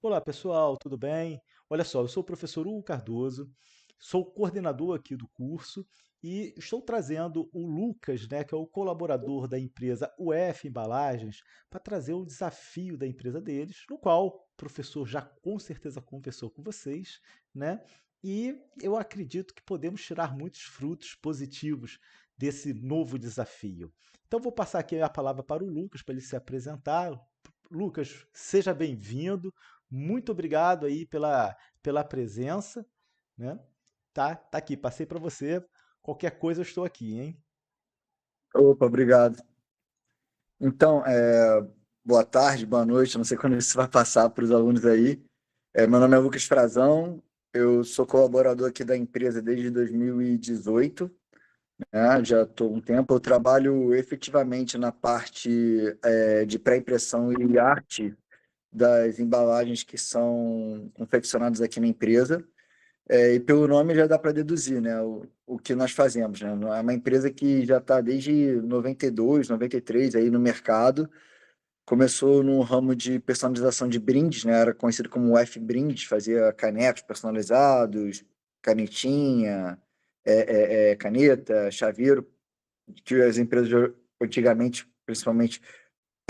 Olá, pessoal, tudo bem? Olha só, eu sou o professor Hugo Cardoso, sou coordenador aqui do curso e estou trazendo o Lucas, né, que é o colaborador da empresa UF Embalagens, para trazer o desafio da empresa deles, no qual o professor já com certeza conversou com vocês, né? E eu acredito que podemos tirar muitos frutos positivos desse novo desafio. Então, vou passar aqui a palavra para o Lucas, para ele se apresentar. Lucas, seja bem-vindo. Muito obrigado aí pela presença, né? Tá aqui, passei para você. Qualquer coisa eu estou aqui, hein? Opa, obrigado. Então, boa tarde, boa noite, não sei quando isso vai passar para os alunos aí. Meu nome é Lucas Frazão, eu sou colaborador aqui da empresa desde 2018, né? Já estou um tempo. Eu trabalho efetivamente na parte de pré-impressão e arte das embalagens que são confeccionadas aqui na empresa. E pelo nome já dá para deduzir, né, o que nós fazemos, né? É uma empresa que já está desde 92, 93 aí no mercado. Começou no ramo de personalização de brindes, né? Era conhecido como F Brindes, fazia canecos personalizados, canetinha, caneta, chaveiro, que as empresas antigamente, principalmente,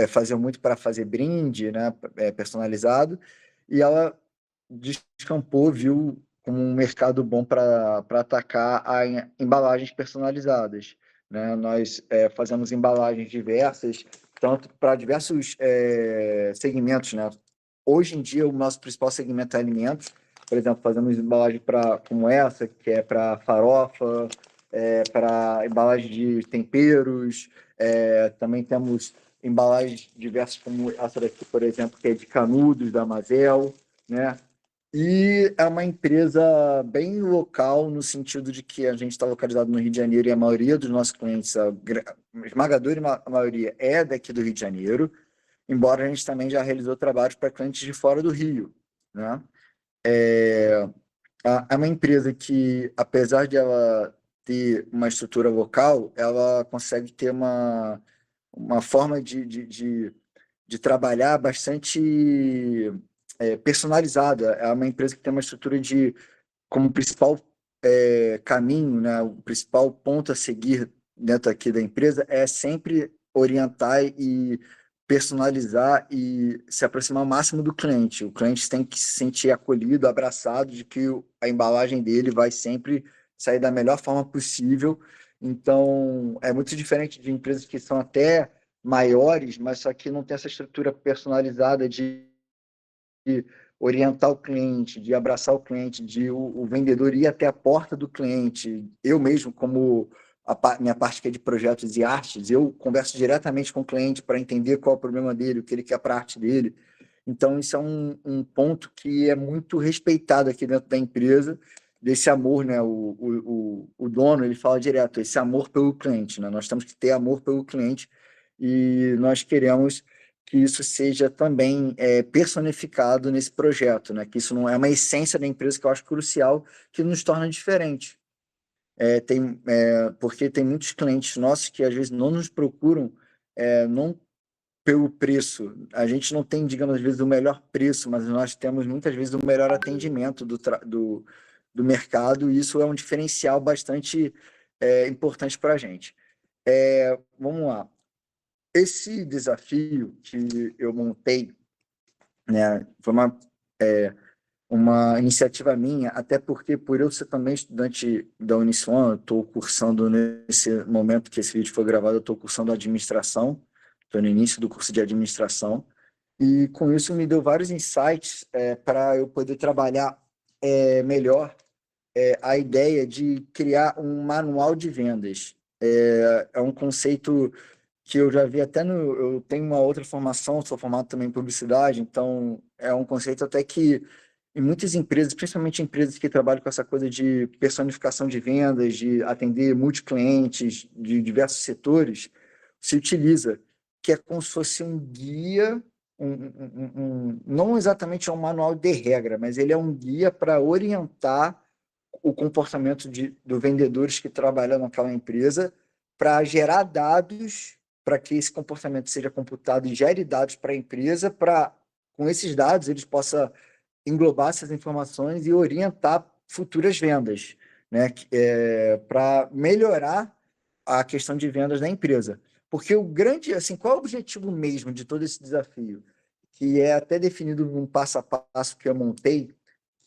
faziam muito para fazer brinde, né? Personalizado. E ela descampou, viu como um mercado bom para atacar embalagens personalizadas, né? Nós fazemos embalagens diversas, tanto para diversos segmentos, né? Hoje em dia, o nosso principal segmento é alimentos. Por exemplo, fazemos embalagem como essa, que é para farofa, para embalagem de temperos. Também temos embalagens diversas, como essa daqui, por exemplo, que é de canudos da Mazel, né? E é uma empresa bem local, no sentido de que a gente está localizado no Rio de Janeiro e a maioria dos nossos clientes, a esmagadora maioria, é daqui do Rio de Janeiro, embora a gente também já realizou trabalhos para clientes de fora do Rio, né? É, é uma empresa que, apesar de ela ter uma estrutura local, ela consegue ter uma forma de trabalhar bastante personalizada. É uma empresa que tem uma estrutura de, como principal caminho, né, o principal ponto a seguir dentro aqui da empresa é sempre orientar e personalizar e se aproximar ao máximo do cliente. O cliente tem que se sentir acolhido, abraçado, de que a embalagem dele vai sempre sair da melhor forma possível. Então, é muito diferente de empresas que são até maiores, mas só que não tem essa estrutura personalizada de orientar o cliente, de abraçar o cliente, de o vendedor ir até a porta do cliente. Eu mesmo, como minha parte que é de projetos e artes, eu converso diretamente com o cliente para entender qual é o problema dele, o que ele quer para a arte dele. Então, isso é um ponto que é muito respeitado aqui dentro da empresa, desse amor, né? O dono, ele fala direto, esse amor pelo cliente, né? Nós temos que ter amor pelo cliente e nós queremos que isso seja também personificado nesse projeto, né? Que isso não é uma essência da empresa que eu acho crucial, que nos torna diferente. Porque tem muitos clientes nossos que às vezes não nos procuram, não pelo preço. A gente não tem, digamos, às vezes o melhor preço, mas nós temos muitas vezes o melhor atendimento do mercado, e isso é um diferencial bastante importante para a gente. Vamos lá. Esse desafio que eu montei, né, foi uma iniciativa minha, até porque, por eu ser também estudante da Uniswan, eu estou cursando nesse momento que esse vídeo foi gravado, eu estou cursando administração, estou no início do curso de administração, e com isso me deu vários insights para eu poder trabalhar melhor a ideia de criar um manual de vendas. É um conceito que eu já vi até no. Eu tenho uma outra formação, sou formado também em publicidade, então é um conceito até que em muitas empresas, principalmente empresas que trabalham com essa coisa de personificação de vendas, de atender multiclientes de diversos setores, se utiliza, que é como se fosse um guia, não exatamente é um manual de regra, mas ele é um guia para orientar o comportamento dos vendedores que trabalham naquela empresa para gerar dados, para que esse comportamento seja computado e gere dados para a empresa, para com esses dados, eles possam englobar essas informações e orientar futuras vendas, né? Para melhorar a questão de vendas da empresa. Porque o grande, assim, qual é o objetivo mesmo de todo esse desafio? Que é até definido num passo a passo que eu montei,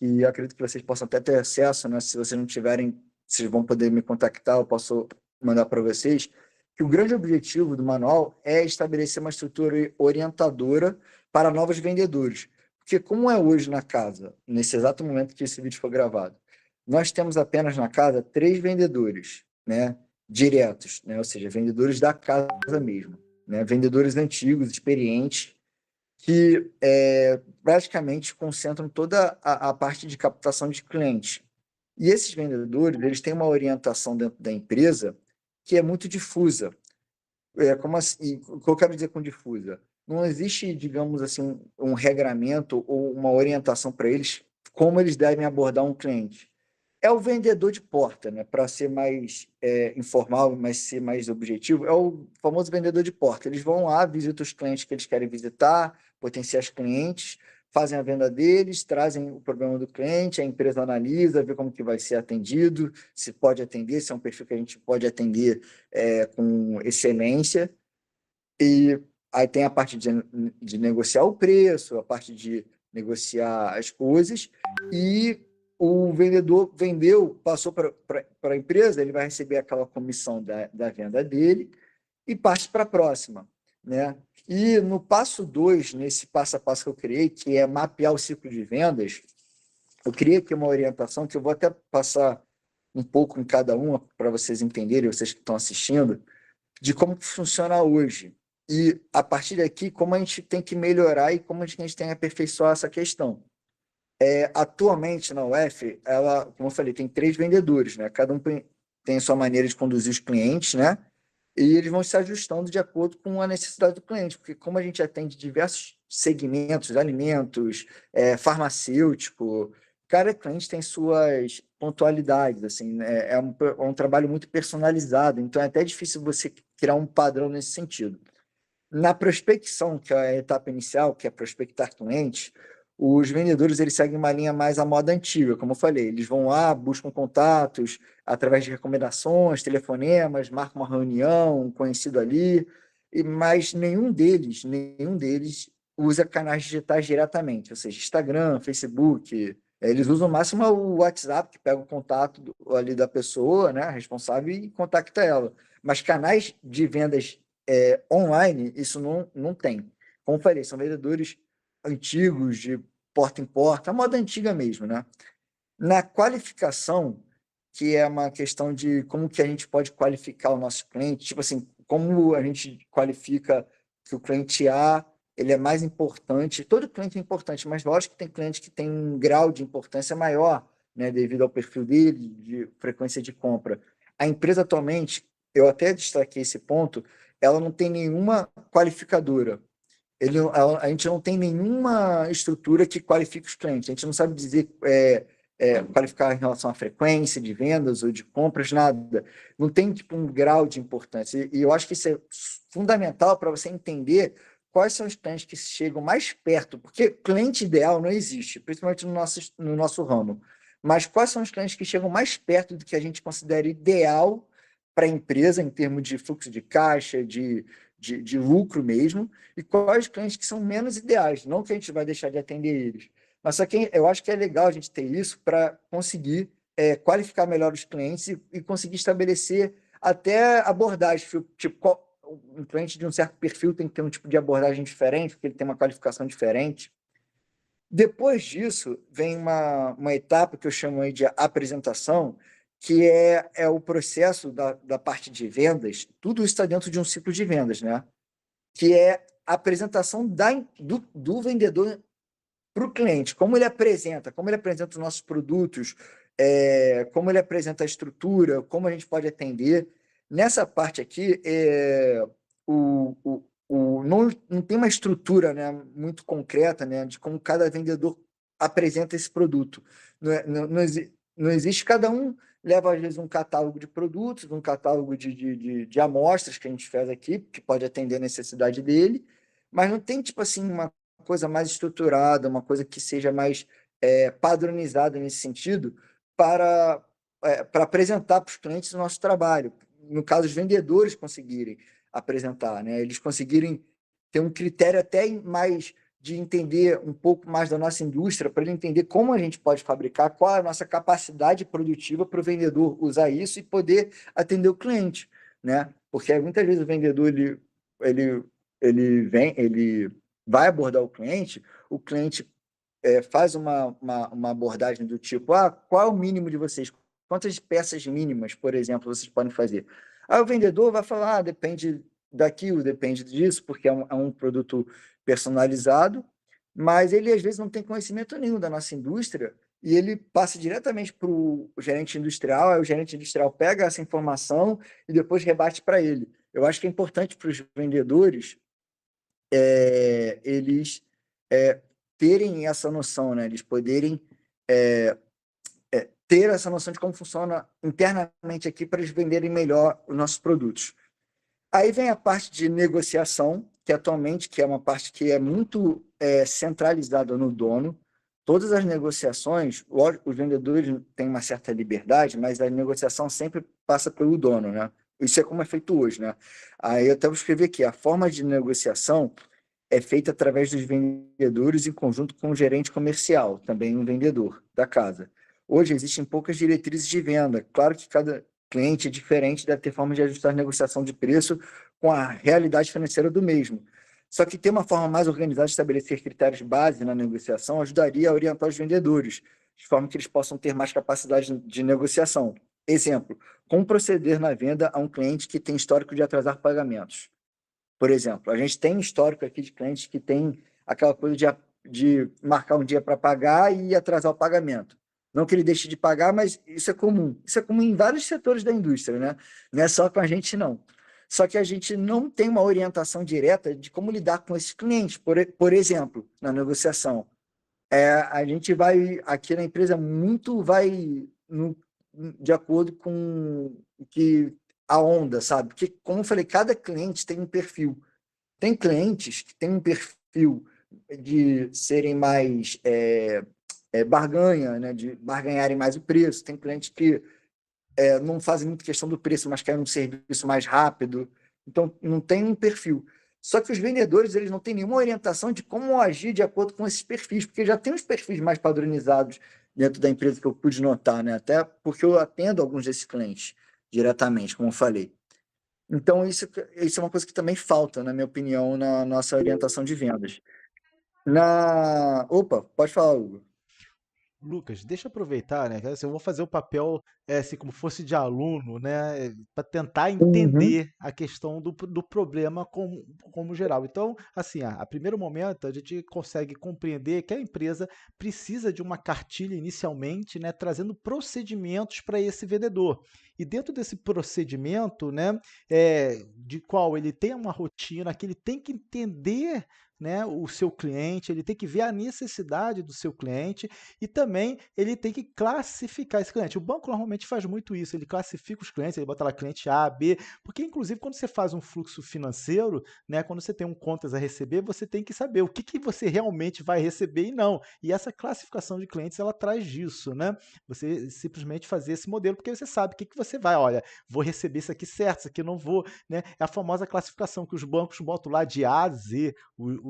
e eu acredito que vocês possam até ter acesso, né? Se vocês não tiverem, vocês vão poder me contactar, eu posso mandar para vocês, que o grande objetivo do manual é estabelecer uma estrutura orientadora para novos vendedores. Porque como é hoje na casa, nesse exato momento que esse vídeo foi gravado, nós temos apenas na casa 3 vendedores, né? Diretos, né? Ou seja, vendedores da casa mesmo, né? Vendedores antigos, experientes, que praticamente concentram toda a parte de captação de clientes. E esses vendedores, eles têm uma orientação dentro da empresa que é muito difusa. Como assim, o que eu quero dizer com difusa? Não existe, digamos assim, um regramento ou uma orientação para eles como eles devem abordar um cliente. É o vendedor de porta, né? Para ser mais informal, mas ser mais objetivo, é o famoso vendedor de porta. Eles vão lá, visitam os clientes que eles querem visitar, potenciais clientes, fazem a venda deles, trazem o problema do cliente, a empresa analisa, vê como que vai ser atendido, se pode atender, se é um perfil que a gente pode atender com excelência. E aí tem a parte de negociar o preço, a parte de negociar as coisas, e o vendedor vendeu, passou para a empresa, ele vai receber aquela comissão da venda dele e parte para a próxima, né? E no passo 2, nesse passo a passo que eu criei, que é mapear o ciclo de vendas, eu criei aqui uma orientação que eu vou até passar um pouco em cada uma para vocês entenderem, vocês que estão assistindo, de como funciona hoje. E, a partir daqui, como a gente tem que melhorar e como a gente tem que aperfeiçoar essa questão. Atualmente, na UF, ela, como eu falei, tem 3 vendedores, né? Cada um tem a sua maneira de conduzir os clientes, né? E eles vão se ajustando de acordo com a necessidade do cliente, porque como a gente atende diversos segmentos, alimentos, farmacêutico, cada cliente tem suas pontualidades, assim, né? É um trabalho muito personalizado, então é até difícil você criar um padrão nesse sentido. Na prospecção, que é a etapa inicial, que é prospectar clientes, os vendedores eles seguem uma linha mais à moda antiga, como eu falei, eles vão lá, buscam contatos através de recomendações, telefonemas, marcam uma reunião, um conhecido ali, mas nenhum deles usa canais digitais diretamente, ou seja, Instagram, Facebook, eles usam no máximo o WhatsApp, que pega o contato ali da pessoa, né, responsável, e contacta ela. Mas canais de vendas online, isso não tem. Como eu falei, são vendedores antigos, de porta em porta, a moda antiga mesmo, né? Na qualificação, que é uma questão de como que a gente pode qualificar o nosso cliente, tipo assim, como a gente qualifica que o cliente A ele é mais importante, todo cliente é importante, mas lógico que tem cliente que tem um grau de importância maior, né, devido ao perfil dele, de frequência de compra. A empresa atualmente, eu até destaquei esse ponto, ela não tem nenhuma qualificadora. A gente não tem nenhuma estrutura que qualifique os clientes. A gente não sabe dizer qualificar em relação à frequência de vendas ou de compras, nada. Não tem tipo um grau de importância. E eu acho que isso é fundamental para você entender quais são os clientes que chegam mais perto, porque cliente ideal não existe, principalmente no nosso ramo. Mas quais são os clientes que chegam mais perto do que a gente considera ideal para a empresa, em termos de fluxo de caixa, de lucro mesmo, e quais clientes que são menos ideais, não que a gente vai deixar de atender eles. Mas só que eu acho que é legal a gente ter isso para conseguir qualificar melhor os clientes e conseguir estabelecer até abordagem. Tipo, um cliente de um certo perfil tem que ter um tipo de abordagem diferente, porque ele tem uma qualificação diferente. Depois disso, vem uma etapa que eu chamo aí de apresentação, que é o processo da parte de vendas. Tudo isso está dentro de um ciclo de vendas, né? Que é a apresentação do vendedor para o cliente, como ele apresenta os nossos produtos, como ele apresenta a estrutura, como a gente pode atender. Nessa parte aqui, não tem uma estrutura, né, muito concreta, né, de como cada vendedor apresenta esse produto. Não existe, cada um leva, às vezes, um catálogo de produtos, um catálogo de amostras que a gente faz aqui, que pode atender a necessidade dele, mas não tem, tipo assim, uma coisa mais estruturada, uma coisa que seja mais padronizada nesse sentido, para apresentar para os clientes o nosso trabalho. No caso, os vendedores conseguirem apresentar, né? Eles conseguirem ter um critério até mais de entender um pouco mais da nossa indústria, para ele entender como a gente pode fabricar, qual é a nossa capacidade produtiva para o vendedor usar isso e poder atender o cliente, né? Porque muitas vezes o vendedor ele, ele vai abordar o cliente faz uma abordagem do tipo, qual é o mínimo de vocês? Quantas peças mínimas, por exemplo, vocês podem fazer? Aí o vendedor vai falar, depende daquilo, depende disso, porque é um produto personalizado, mas ele às vezes não tem conhecimento nenhum da nossa indústria e ele passa diretamente para o gerente industrial, aí o gerente industrial pega essa informação e depois rebate para ele. Eu acho que é importante para os vendedores eles é, terem essa noção, né? Eles poderem é, ter essa noção de como funciona internamente aqui para eles venderem melhor os nossos produtos. Aí vem a parte de negociação, que atualmente que é uma parte que é muito centralizada no dono. Todas as negociações, lógico, os vendedores têm uma certa liberdade, mas a negociação sempre passa pelo dono, né? Isso é como é feito hoje, né? Aí eu até vou escrever aqui, a forma de negociação é feita através dos vendedores em conjunto com o gerente comercial, também um vendedor da casa. Hoje existem poucas diretrizes de venda. Claro que cada cliente é diferente, deve ter forma de ajustar a negociação de preço com a realidade financeira do mesmo. Só que ter uma forma mais organizada de estabelecer critérios base na negociação ajudaria a orientar os vendedores, de forma que eles possam ter mais capacidade de negociação. Exemplo, como proceder na venda a um cliente que tem histórico de atrasar pagamentos. Por exemplo, a gente tem histórico aqui de clientes que tem aquela coisa de marcar um dia para pagar e atrasar o pagamento. Não que ele deixe de pagar, mas isso é comum. Isso é comum em vários setores da indústria, né? Não é só com a gente, não. Só que a gente não tem uma orientação direta de como lidar com esses clientes. Por exemplo, na negociação, a gente vai, aqui na empresa, muito vai de acordo com o que a onda, sabe? Porque, como eu falei, cada cliente tem um perfil. Tem clientes que têm um perfil de serem mais barganha, né? De barganharem mais o preço. Tem clientes que não fazem muito questão do preço, mas querem um serviço mais rápido. Então, não tem um perfil. Só que os vendedores eles não têm nenhuma orientação de como agir de acordo com esses perfis, porque já tem os perfis mais padronizados dentro da empresa que eu pude notar, né? Até porque eu atendo alguns desses clientes diretamente, como eu falei. Então, isso é uma coisa que também falta, na minha opinião, na nossa orientação de vendas. Opa, pode falar, Hugo. Lucas, deixa eu aproveitar, né? Assim, eu vou fazer o papel assim, como fosse de aluno, né? Para tentar Uhum, entender a questão do problema como geral. Então, assim, a primeiro momento a gente consegue compreender que a empresa precisa de uma cartilha inicialmente, né? Trazendo procedimentos para esse vendedor. E dentro desse procedimento, né? De qual ele tem uma rotina, que ele tem que entender, né, o seu cliente, ele tem que ver a necessidade do seu cliente e também ele tem que classificar esse cliente. O banco normalmente faz muito isso, ele classifica os clientes, ele bota lá cliente A, B, porque inclusive quando você faz um fluxo financeiro, né, quando você tem um contas a receber, você tem que saber o que, que você realmente vai receber e não. E essa classificação de clientes, ela traz disso, né? Você simplesmente fazer esse modelo, porque você sabe o que, que você vai, olha, vou receber isso aqui certo, isso aqui não vou, né? É a famosa classificação que os bancos botam lá de A a Z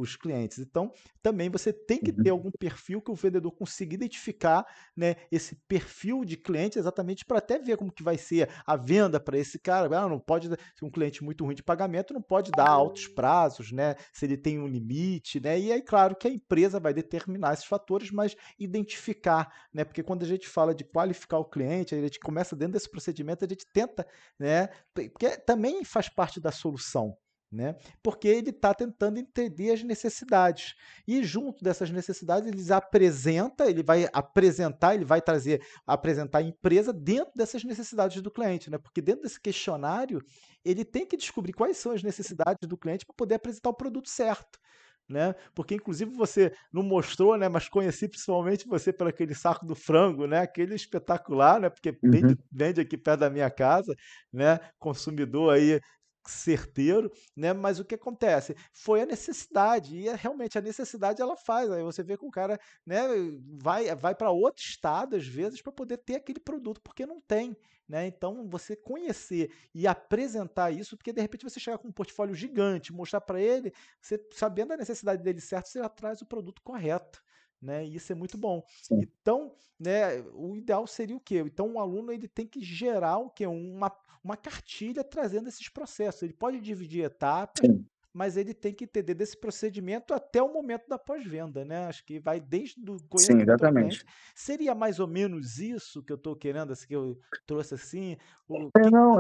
os clientes. Então, também você tem que ter uhum, algum perfil que o vendedor consiga identificar, né, esse perfil de cliente exatamente para até ver como que vai ser a venda para esse cara. Não pode ser um cliente muito ruim de pagamento, não pode dar altos prazos, né? Se ele tem um limite, né? E aí, claro que a empresa vai determinar esses fatores, mas identificar, né? Porque quando a gente fala de qualificar o cliente, a gente começa dentro desse procedimento, a gente tenta, né? Porque também faz parte da solução. Né? Porque ele está tentando entender as necessidades. E junto dessas necessidades, ele vai apresentar, ele vai apresentar a empresa dentro dessas necessidades do cliente, né? Porque dentro desse questionário, ele tem que descobrir quais são as necessidades do cliente para poder apresentar o produto certo. Né? Porque inclusive você não mostrou, né? Mas conheci principalmente você pelo aquele saco do frango, né? Aquele espetacular, né? Porque uhum. vende aqui perto da minha casa, né? Consumidor aí certeiro, né, mas o que acontece? Foi a necessidade, e realmente a necessidade ela faz, aí você vê que o cara, né, vai para outro estado, às vezes, para poder ter aquele produto, porque não tem, né, então você conhecer e apresentar isso, porque de repente você chegar com um portfólio gigante, mostrar para ele, você sabendo a necessidade dele certo, você já traz o produto correto, né, e isso é muito bom. Sim, Então, né, o ideal seria o quê? Então o aluno ele tem que gerar o quê? Uma cartilha trazendo esses processos. Ele pode dividir etapas, sim, mas ele tem que entender desse procedimento até o momento da pós-venda, né? Acho que vai desde o sim, conhecimento ao cliente. exatamente. Seria mais ou menos isso que eu estou querendo, assim, que eu trouxe assim? O É, que... não,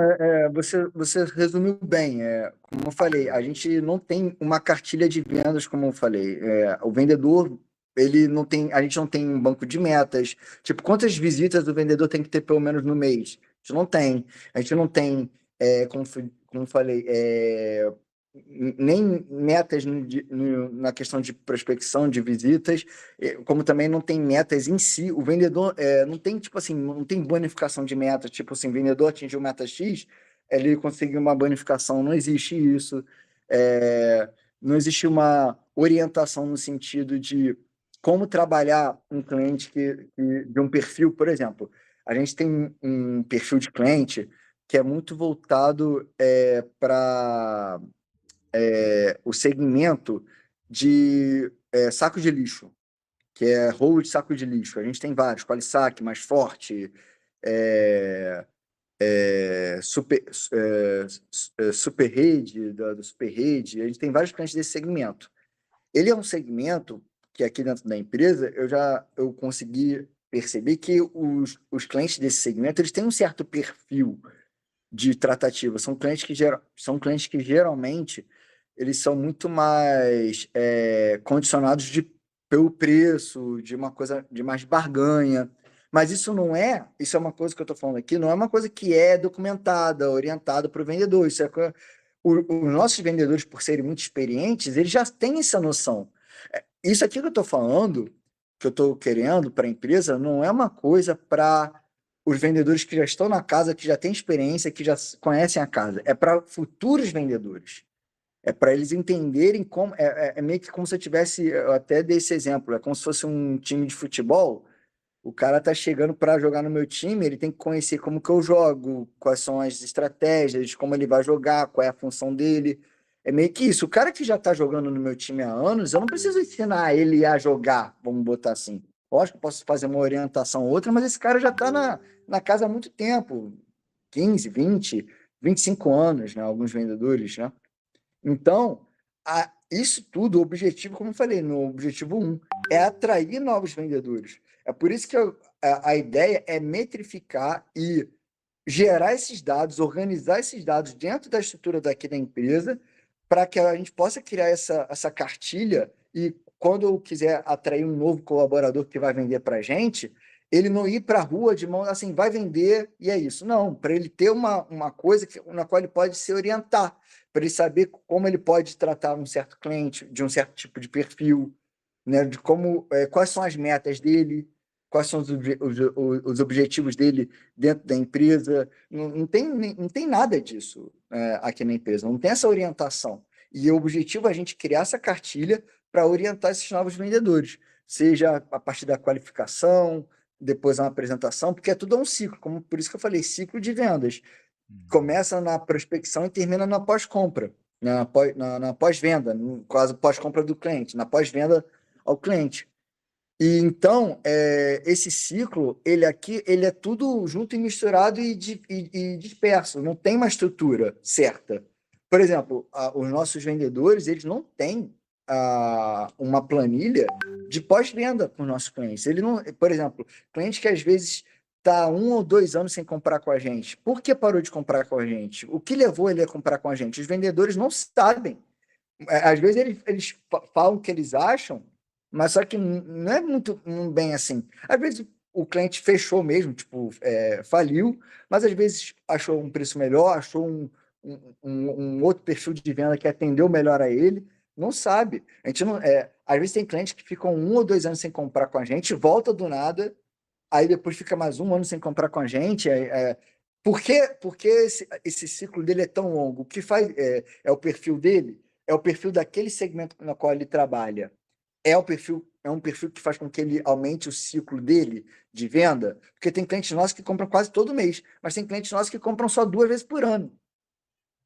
você resumiu bem. Como eu falei, a gente não tem uma cartilha de vendas, como eu falei. O vendedor, ele não tem, a gente não tem um banco de metas. Tipo, quantas visitas o vendedor tem que ter pelo menos no mês? A gente não tem. A gente não tem, como eu falei, nem metas na questão de prospecção de visitas, como também não tem metas em si. O vendedor não tem, tipo assim, não tem bonificação de metas, tipo assim, o vendedor atingiu meta X, ele conseguiu uma bonificação, não existe isso. É, não existe uma orientação no sentido de como trabalhar um cliente de um perfil, por exemplo. A gente tem um perfil de cliente que é muito voltado para o segmento de saco de lixo, que é rolo de saco de lixo. A gente tem vários, Qualisac, Mais Forte, é, Super, Super Rede, da Super Rede. A gente tem vários clientes desse segmento. Ele é um segmento que aqui dentro da empresa eu consegui perceber que os clientes desse segmento eles têm um certo perfil de tratativa. São clientes que geralmente eles são muito mais condicionados pelo preço, de uma coisa de mais barganha. Mas isso é uma coisa que eu estou falando aqui, não é uma coisa que é documentada, orientada para o vendedor. Os nossos vendedores, por serem muito experientes, eles já têm essa noção. Isso aqui que eu estou falando, que eu estou querendo para a empresa, não é uma coisa para os vendedores que já estão na casa, que já têm experiência, que já conhecem a casa. É para futuros vendedores. É para eles entenderem como. É meio que como se eu tivesse. Eu até dei esse exemplo. É como se fosse um time de futebol. O cara tá chegando para jogar no meu time, ele tem que conhecer como que eu jogo, quais são as estratégias, como ele vai jogar, qual é a função dele. É meio que isso. O cara que já tá jogando no meu time há anos, eu não preciso ensinar ele a jogar, vamos botar assim. Lógico que eu posso fazer uma orientação ou outra, mas esse cara já tá na casa há muito tempo, 15, 20, 25 anos, né? Alguns vendedores, né? Então, isso tudo, o objetivo, como eu falei, no objetivo um é atrair novos vendedores. É por isso que a ideia é metrificar e gerar esses dados, organizar esses dados dentro da estrutura daqui da empresa, para que a gente possa criar essa cartilha e quando eu quiser atrair um novo colaborador que vai vender para a gente, ele não ir para a rua de mão assim, vai vender e é isso. Não, para ele ter uma coisa na qual ele pode se orientar, para ele saber como ele pode tratar um certo cliente, de um certo tipo de perfil, né, de quais são as metas dele, quais são os objetivos dele dentro da empresa. Não tem nada disso aqui na empresa, não tem essa orientação. E o objetivo é a gente criar essa cartilha para orientar esses novos vendedores, seja a partir da qualificação, depois uma apresentação, porque tudo é um ciclo, como por isso que eu falei, ciclo de vendas. Uhum. Começa na prospecção e termina na pós-compra, na pós-venda, no caso, pós-compra do cliente, na pós-venda ao cliente. E então, esse ciclo, ele é tudo junto e misturado e disperso, não tem uma estrutura certa. Por exemplo, os nossos vendedores, eles não têm uma planilha de pós-venda com os nossos clientes. Ele não, por exemplo, cliente que às vezes está 1 ou 2 anos sem comprar com a gente. Por que parou de comprar com a gente? O que levou ele a comprar com a gente? Os vendedores não sabem. Às vezes eles falam o que eles acham, mas só que não é muito bem assim. Às vezes o cliente fechou mesmo, tipo, faliu, mas às vezes achou um preço melhor, achou um outro perfil de venda que atendeu melhor a ele. Não sabe. A gente não, às vezes tem clientes que ficam 1 ou 2 anos sem comprar com a gente, volta do nada, aí depois fica mais um ano sem comprar com a gente. Por que esse ciclo dele é tão longo? O que faz é o perfil dele? É o perfil daquele segmento na qual ele trabalha. É um perfil que faz com que ele aumente o ciclo dele de venda, porque tem clientes nossos que compram quase todo mês, mas tem clientes nossos que compram só 2 vezes por ano.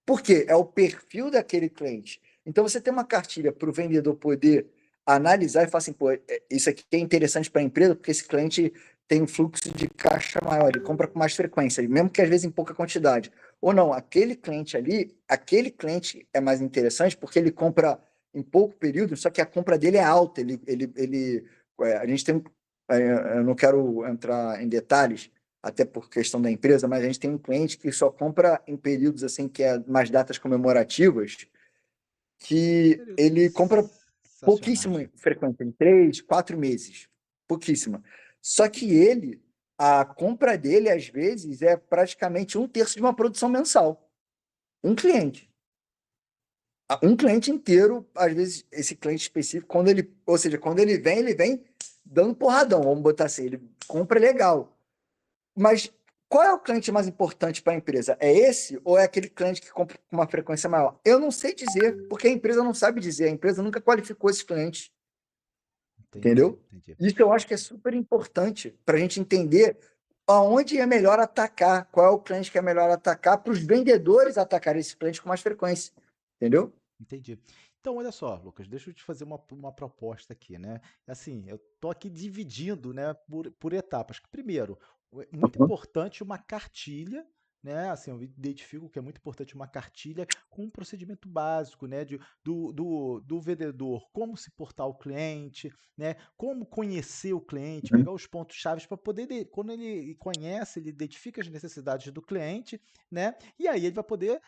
Por quê? É o perfil daquele cliente. Então, você tem uma cartilha para o vendedor poder analisar e falar assim, pô, isso aqui é interessante para a empresa, porque esse cliente tem um fluxo de caixa maior, ele compra com mais frequência, mesmo que às vezes em pouca quantidade. Ou não, aquele cliente ali, aquele cliente é mais interessante porque ele compra em pouco período, só que a compra dele é alta. A gente tem, eu não quero entrar em detalhes, até por questão da empresa, mas a gente tem um cliente que só compra em períodos assim, que é mais datas comemorativas, que Período ele compra pouquíssimo sazonais. frequência, em 3, 4 meses, pouquíssima. Só que a compra dele, às vezes, é praticamente um terço de uma produção mensal. Um cliente. Um cliente inteiro, às vezes, esse cliente específico, ou seja, quando ele vem dando porradão, vamos botar assim, ele compra legal. Mas qual é o cliente mais importante para a empresa? É esse ou é aquele cliente que compra com uma frequência maior? Eu não sei dizer, porque a empresa não sabe dizer, a empresa nunca qualificou esses clientes, Entendi, entendeu? entendi. Isso eu acho que é super importante para a gente entender aonde é melhor atacar, qual é o cliente que é melhor atacar, para os vendedores atacarem esse cliente com mais frequência, entendeu? Entendi. Então, olha só, Lucas, deixa eu te fazer uma proposta aqui, né? Assim, eu tô aqui dividindo, né, por etapas. Primeiro, é muito Uhum. importante uma cartilha, né? Assim, eu identifico que é muito importante uma cartilha com um procedimento básico, né? Do vendedor, como se portar ao cliente, né? Como conhecer o cliente, Uhum. pegar os pontos-chave para poder, quando ele conhece, ele identifica as necessidades do cliente, né? E aí ele vai poder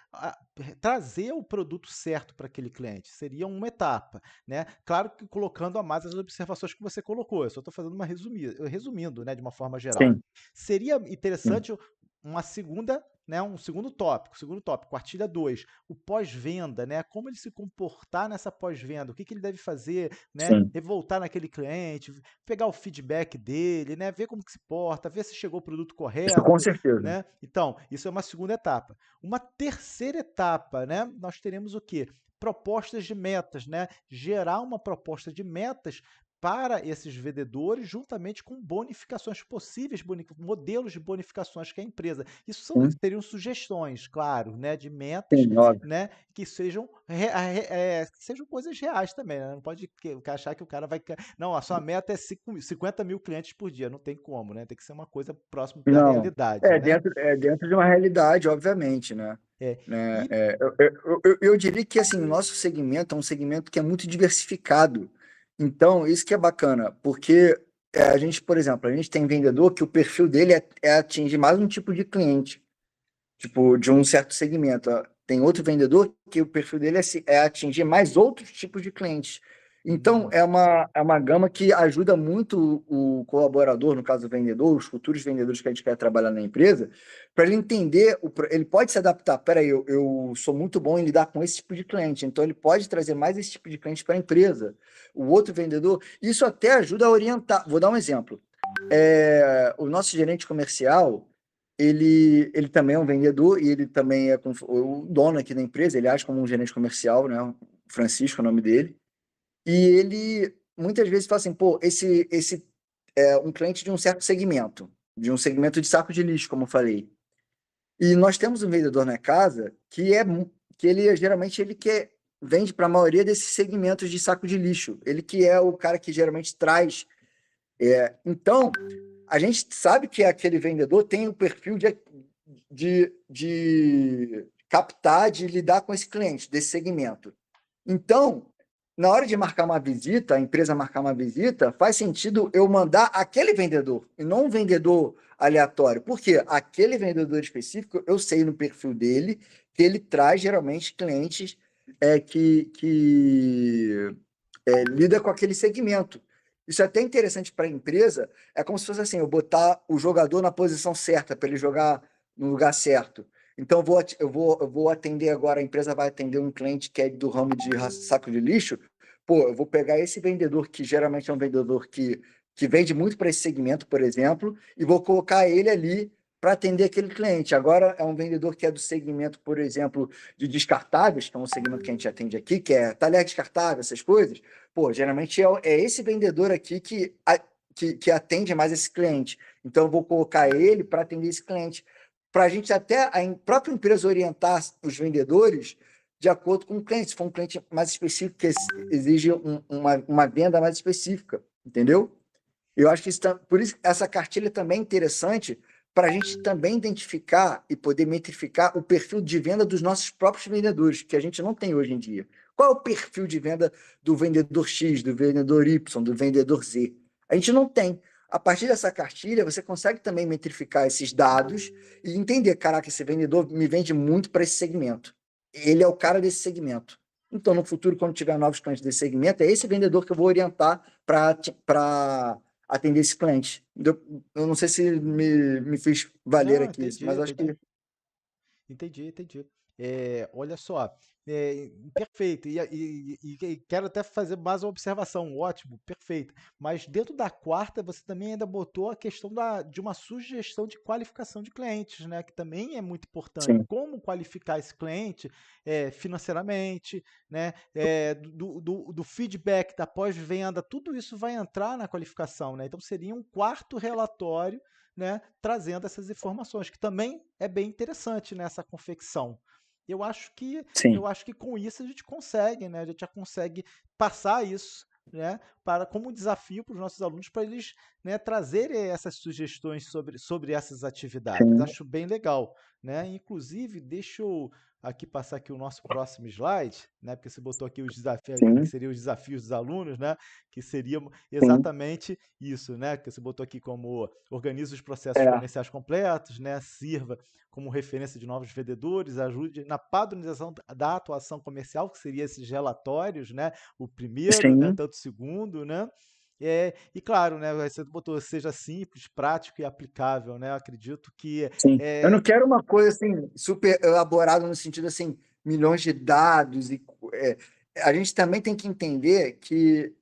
trazer o produto certo para aquele cliente. Seria uma etapa, né? Claro que colocando a mais as observações que você colocou. Eu só estou fazendo uma resumindo, né, de uma forma geral. Sim, Seria sim. interessante uma segunda, né, um segundo tópico, artilha 2, o pós-venda, né? Como ele se comportar nessa pós-venda, o que ele deve fazer, né? Sim. Voltar naquele cliente, pegar o feedback dele, né? Ver como que se porta, ver se chegou o produto Isso com correto, certeza. né? Então, isso é uma segunda etapa. Uma terceira etapa, né? Nós teremos o quê? Propostas de metas, né? Gerar uma proposta de metas para esses vendedores, juntamente com bonificações possíveis, modelos de bonificações que a empresa. Isso Sim, seriam sugestões, claro, né, de metas, sim, óbvio. né, que sejam, que sejam coisas reais também, né? Não pode achar que o cara vai. Não, a sua meta é 50 mil clientes por dia. Não tem como, né? Tem que ser uma coisa próxima da Não, realidade, né? dentro de uma realidade, obviamente, né? É, Né? e Eu diria que assim, o nosso segmento é um segmento que é muito diversificado. Então, isso que é bacana, porque a gente, por exemplo, a gente tem vendedor que o perfil dele é atingir mais um tipo de cliente, tipo, de um certo segmento. Ó. Tem outro vendedor que o perfil dele é atingir mais outros tipos de clientes. Então, Uhum. é uma gama que ajuda muito o colaborador, no caso o vendedor, os futuros vendedores que a gente quer trabalhar na empresa, para ele entender, ele pode se adaptar. Peraí, eu sou muito bom em lidar com esse tipo de cliente, então ele pode trazer mais esse tipo de cliente para a empresa. O outro vendedor, isso até ajuda a orientar. Vou dar um exemplo. O nosso gerente comercial, ele também é um vendedor e ele também é o dono aqui da empresa, ele age como um gerente comercial, né? O Francisco é o nome dele. E ele muitas vezes fala assim, pô, esse é um cliente de um segmento de saco de lixo, como eu falei. E nós temos um vendedor na casa que ele geralmente ele que vende para a maioria desses segmentos de saco de lixo. Ele que é o cara que geralmente traz. Então, a gente sabe que aquele vendedor tem o perfil de captar, de lidar com esse cliente desse segmento. Então, na hora de marcar uma visita, a empresa marcar uma visita, faz sentido eu mandar aquele vendedor e não um vendedor aleatório. Por quê? Aquele vendedor específico, eu sei no perfil dele que ele traz geralmente clientes que lida com aquele segmento. Isso é até interessante para a empresa. É como se fosse assim, eu botar o jogador na posição certa para ele jogar no lugar certo. Então, eu vou atender agora, a empresa vai atender um cliente que é do ramo de saco de lixo. Pô, eu vou pegar esse vendedor, que geralmente é um vendedor que vende muito para esse segmento, por exemplo, e vou colocar ele ali para atender aquele cliente. Agora é um vendedor que é do segmento, por exemplo, de descartáveis, que é um segmento que a gente atende aqui, que é talher descartável, essas coisas. Pô, geralmente é esse vendedor aqui que atende mais esse cliente. Então, eu vou colocar ele para atender esse cliente. Para a gente até a própria empresa orientar os vendedores de acordo com o cliente. Se for um cliente mais específico, que exige uma venda mais específica, entendeu? Eu acho que por isso essa cartilha também é interessante para a gente também identificar e poder metrificar o perfil de venda dos nossos próprios vendedores, que a gente não tem hoje em dia. Qual é o perfil de venda do vendedor X, do vendedor Y, do vendedor Z? A gente não tem. A partir dessa cartilha, você consegue também metrificar esses dados e entender, caraca, esse vendedor me vende muito para esse segmento. Ele é o cara desse segmento. Então, no futuro, quando tiver novos clientes desse segmento, é esse vendedor que eu vou orientar para atender esse cliente. Eu não sei se me fiz valer Não, aqui, entendi, mas acho entendi. que Entendi. Olha só, perfeito. E quero até fazer mais uma observação. Ótimo, perfeito. Mas dentro da quarta, você também ainda botou a questão de uma sugestão de qualificação de clientes, né? Que também é muito importante. sim, Como qualificar esse cliente financeiramente, né? Do feedback, da pós-venda, tudo isso vai entrar na qualificação, né? Então seria um quarto relatório, né, trazendo essas informações, que também é bem interessante nessa confecção. Eu acho que sim, eu acho que com isso a gente consegue, né? A gente já consegue passar isso, né, para como desafio para os nossos alunos para eles, né, trazerem essas sugestões sobre essas atividades. sim, Acho bem legal, né? Inclusive, deixa eu aqui passar aqui o nosso próximo slide, né? Porque você botou aqui os desafios, que sim, seriam os desafios dos alunos, né? Que seria sim. exatamente isso, né? Que você botou aqui como organiza os processos É, comerciais completos, né? Sirva como referência de novos vendedores, ajude na padronização da atuação comercial, que seria esses relatórios, né? O primeiro, né? sim, Tanto o segundo, né? E claro, né? Você botou seja simples, prático e aplicável, né? Eu acredito que sim. Eu não é, quero uma coisa assim super elaborada no sentido assim, milhões de dados é, a gente também tem que entender que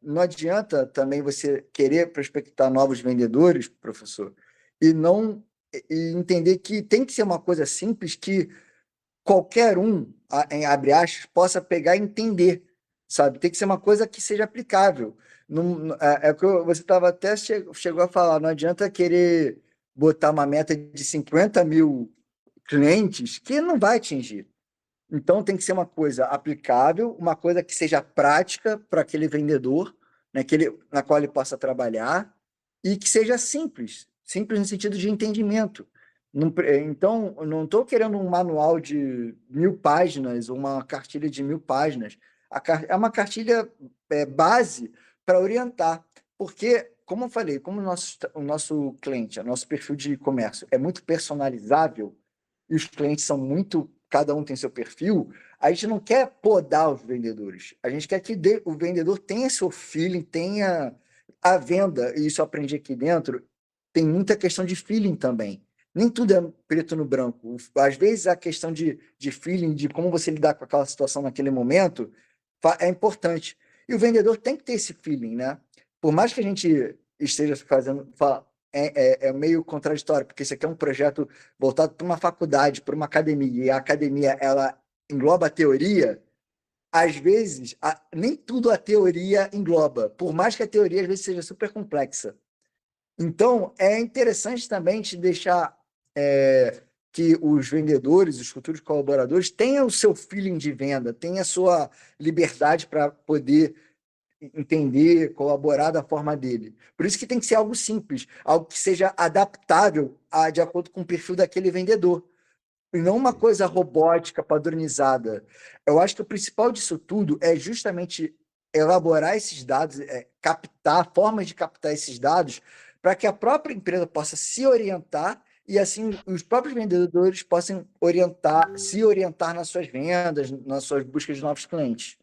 não adianta também você querer prospectar novos vendedores, professor, e não e entender que tem que ser uma coisa simples que qualquer um, em abre aspas, possa pegar e entender, sabe? Tem que ser uma coisa que seja aplicável. Não, é o que você estava até chegou a falar, não adianta querer botar uma meta de 50 mil clientes que não vai atingir. Então tem que ser uma coisa aplicável, uma coisa que seja prática para aquele vendedor, né, na qual ele possa trabalhar, e que seja simples, simples no sentido de entendimento. Então, eu não estou querendo um manual de 1.000 páginas ou uma cartilha de 1.000 páginas. É uma cartilha base para orientar, porque, como eu falei, como o nosso cliente, o nosso perfil de comércio é muito personalizável, e os clientes são muito, cada um tem seu perfil, a gente não quer podar os vendedores. A gente quer que o vendedor tenha seu feeling, tenha a venda, e isso eu aprendi aqui dentro, tem muita questão de feeling também. Nem tudo é preto no branco. Às vezes a questão de feeling, de como você lidar com aquela situação naquele momento, é importante. E o vendedor tem que ter esse feeling, né? Por mais que a gente esteja fazendo, é meio contraditório, porque isso aqui é um projeto voltado para uma faculdade, para uma academia, e a academia ela engloba a teoria, às vezes nem tudo a teoria engloba, por mais que a teoria às vezes seja super complexa. Então, é interessante também te deixar que os vendedores, os futuros colaboradores, tenham o seu feeling de venda, tenham a sua liberdade para poder entender, colaborar da forma dele. Por isso que tem que ser algo simples, algo que seja adaptável de acordo com o perfil daquele vendedor, e não uma perfeito. coisa robótica, padronizada. Eu acho que o principal disso tudo é justamente elaborar esses dados, captar formas de captar esses dados, para que a própria empresa possa se orientar e assim os próprios vendedores possam se orientar nas suas vendas, nas suas buscas de novos clientes.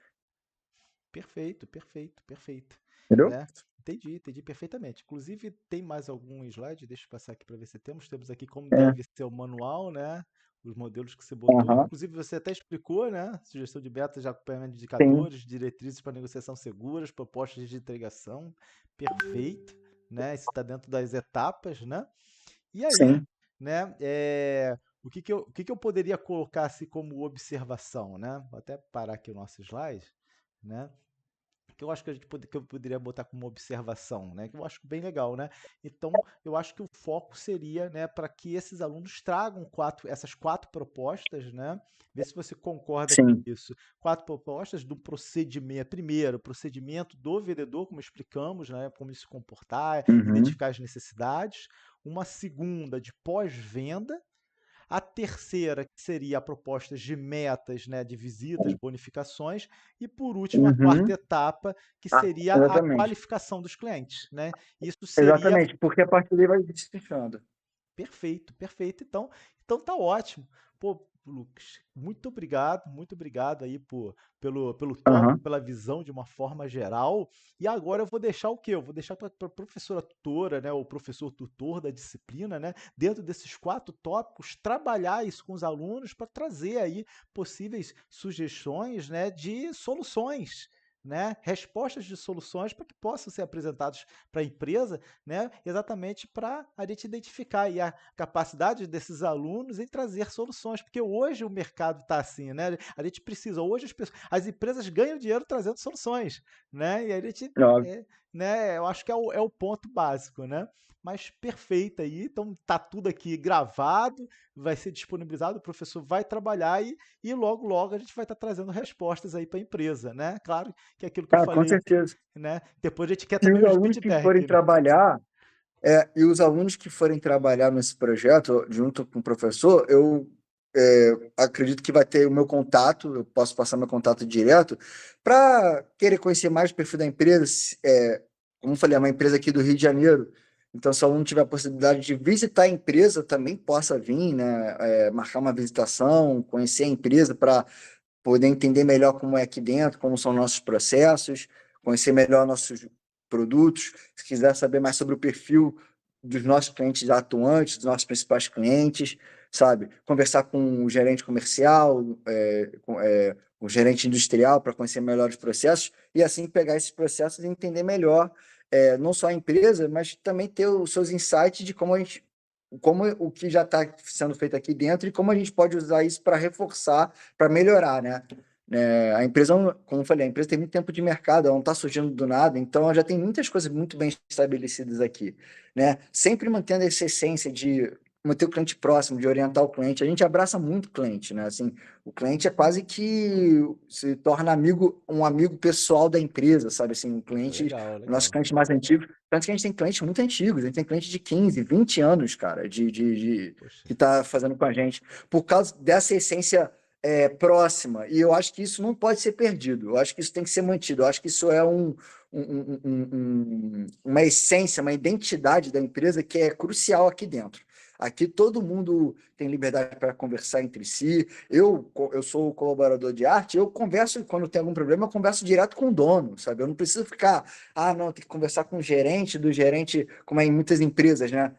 Perfeito, Entendeu? né? Entendi perfeitamente. Inclusive, tem mais algum slide? Deixa eu passar aqui para ver se temos. Temos aqui como É. deve ser o manual, né? Os modelos que você botou. Aham. Inclusive, você até explicou, né? Sugestão de metas de acompanhamento de Sim. indicadores, diretrizes para negociação seguras, propostas de entregação. Perfeito, né? Isso está dentro das etapas, né? E aí, sim, né, o que que eu poderia colocar assim como observação, né? Vou até parar aqui o nosso slide, né? Que eu acho que que eu poderia botar como observação, né? Que eu acho bem legal, né? Então, eu acho que o foco seria, né, para que esses alunos tragam essas quatro propostas, né? Ver se você concorda com sim. isso. Quatro propostas do procedimento. Primeiro, procedimento do vendedor, como explicamos, né? Como ele se comportar, Uhum, identificar as necessidades. Uma segunda de pós-venda, a terceira, que seria a proposta de metas, né, de visitas, bonificações, e por último, a quarta uhum. etapa, que Ah, seria a exatamente. qualificação dos clientes, né? Isso seria Exatamente, porque a partir daí vai destrinchando. perfeito, perfeito. Então tá ótimo. Pô, Lucas, muito obrigado aí pelo tópico, Aham. pela visão de uma forma geral. E agora eu vou deixar o quê? Eu vou deixar para a professora tutora, né, o professor tutor da disciplina, né, dentro desses quatro tópicos, trabalhar isso com os alunos para trazer aí possíveis sugestões, né, de soluções. Né, respostas de soluções para que possam ser apresentados para a empresa, né, exatamente para a gente identificar aí a capacidade desses alunos em trazer soluções, porque hoje o mercado está assim, né? A gente precisa, hoje as empresas ganham dinheiro trazendo soluções, né? E a gente, Óbvio. né, eu acho que é o ponto básico, né? Mas perfeito aí, então tá tudo aqui gravado, vai ser disponibilizado, o professor vai trabalhar e logo, logo a gente vai estar trazendo respostas aí para a empresa, né? Claro que é aquilo que eu Ah, com falei, certeza. né? Depois a gente quer E também os os alunos que forem feedback, né? trabalhar, e os alunos que forem trabalhar nesse projeto junto com o professor, eu acredito que vai ter o meu contato, eu posso passar meu contato direto, para querer conhecer mais o perfil da empresa. Como eu falei, é uma empresa aqui do Rio de Janeiro, então se o aluno tiver a possibilidade de visitar a empresa, também possa vir, né, marcar uma visitação, conhecer a empresa para poder entender melhor como é aqui dentro, como são nossos processos, conhecer melhor nossos produtos. Se quiser saber mais sobre o perfil dos nossos clientes atuantes, dos nossos principais clientes, sabe? Conversar com o gerente comercial, o gerente industrial para conhecer melhor os processos e assim pegar esses processos e entender melhor, não só a empresa, mas também ter os seus insights de como o que já está sendo feito aqui dentro e como a gente pode usar isso para reforçar, para melhorar, né? A empresa, como eu falei, a empresa tem muito tempo de mercado, ela não está surgindo do nada, então ela já tem muitas coisas muito bem estabelecidas aqui, né? Sempre mantendo essa essência de manter o cliente próximo, de orientar o cliente. A gente abraça muito o cliente, né? Assim, o cliente é quase que se torna um amigo pessoal da empresa, sabe? Assim, Poxa, legal, o nosso legal. cliente mais antigo, tanto que a gente tem clientes muito antigos, a gente tem cliente de 15, 20 anos, cara, Poxa, que está fazendo com a gente, por causa dessa essência próxima. E eu acho que isso não pode ser perdido. Eu acho que isso tem que ser mantido. Eu acho que isso é uma essência, uma identidade da empresa que é crucial aqui dentro. Aqui todo mundo tem liberdade para conversar entre si. Eu sou o colaborador de arte, eu converso, quando tem algum problema, eu converso direto com o dono, sabe? Eu não preciso ficar, não, tem que conversar com o gerente, do gerente, como é em muitas empresas, né?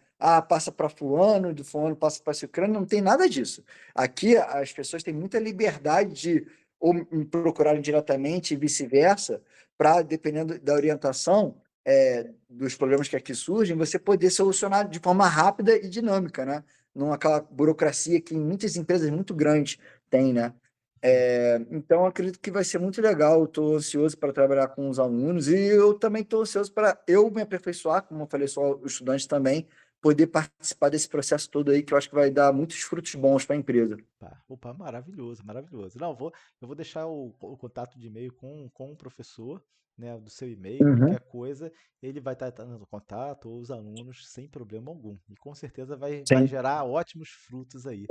Passa para fulano, do fulano passa para ciclano, não tem nada disso. Aqui as pessoas têm muita liberdade de ou me procurarem diretamente e vice-versa, para, dependendo da orientação dos problemas que aqui surgem, você poder solucionar de forma rápida e dinâmica, né? Não aquela burocracia que em muitas empresas muito grandes tem, né? Então, acredito que vai ser muito legal. Estou ansioso para trabalhar com os alunos e eu também estou ansioso para eu me aperfeiçoar, como eu falei, sou estudante também, poder participar desse processo todo aí, que eu acho que vai dar muitos frutos bons para a empresa. opa, maravilhoso, maravilhoso. Não, eu vou deixar o contato de e-mail com o professor, né, do seu e-mail, Uhum. qualquer coisa, ele vai estar dando contato, ou os alunos, sem problema algum. E com certeza vai Sim, gerar ótimos frutos aí.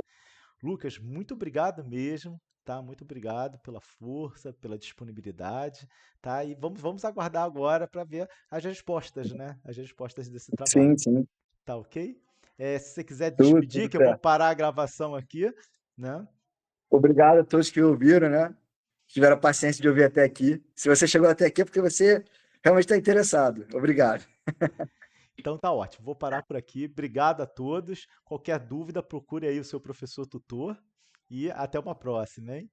Lucas, muito obrigado mesmo, tá? Muito obrigado pela força, pela disponibilidade, tá? E vamos aguardar agora para ver as respostas, né? As respostas desse trabalho. sim. Tá ok? Se você quiser despedir, Tudo que eu vou certo. parar a gravação aqui, né? Obrigado a todos que ouviram, né? Tiveram a paciência de ouvir até aqui. Se você chegou até aqui é porque você realmente está interessado. Obrigado. Então tá ótimo. Vou parar por aqui. Obrigado a todos. Qualquer dúvida, procure aí o seu professor tutor e até uma próxima, hein?